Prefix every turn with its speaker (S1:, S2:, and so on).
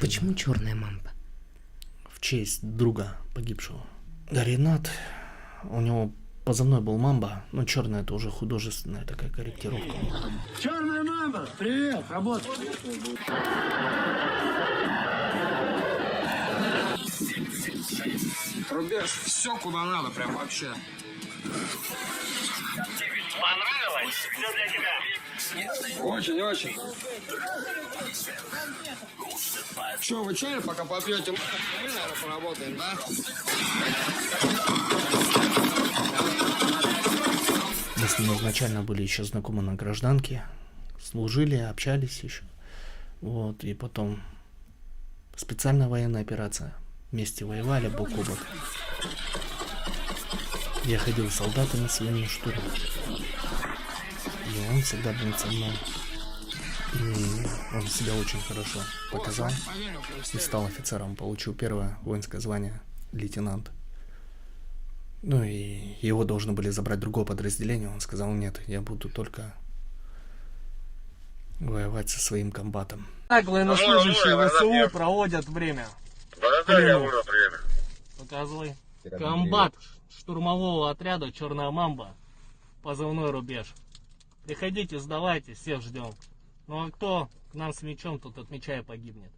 S1: Почему черная мамба?
S2: В честь друга погибшего. Ренат, у него позывной был Мамба, но черная это уже художественная такая корректировка.
S3: Черная мамба, привет, работа.
S4: Рубеж, все куда надо, прям вообще.
S3: Понравилось? Все для тебя.
S4: Очень. Че, вы чай пока попьете? Мы, наверное, поработаем, да?
S2: Мы с ним изначально были еще знакомы на гражданке, служили, общались еще. Вот, и потом специальная военная операция. Вместе воевали бок о бок. Я ходил с солдатами своими штурм. И он всегда был со мной. И он себя очень хорошо показал. И стал офицером. Получил первое воинское звание лейтенант. Ну и его должны были забрать другое подразделение. Он сказал: нет, я буду только воевать со своим комбатом.
S5: Так военнослужащие ВСУ проводят время. Показывай. Комбат штурмового отряда «Черная мамба», позывной «Рубеж». Приходите, сдавайте, всех ждем. Ну а кто к нам с мечом, тот от меча и погибнет.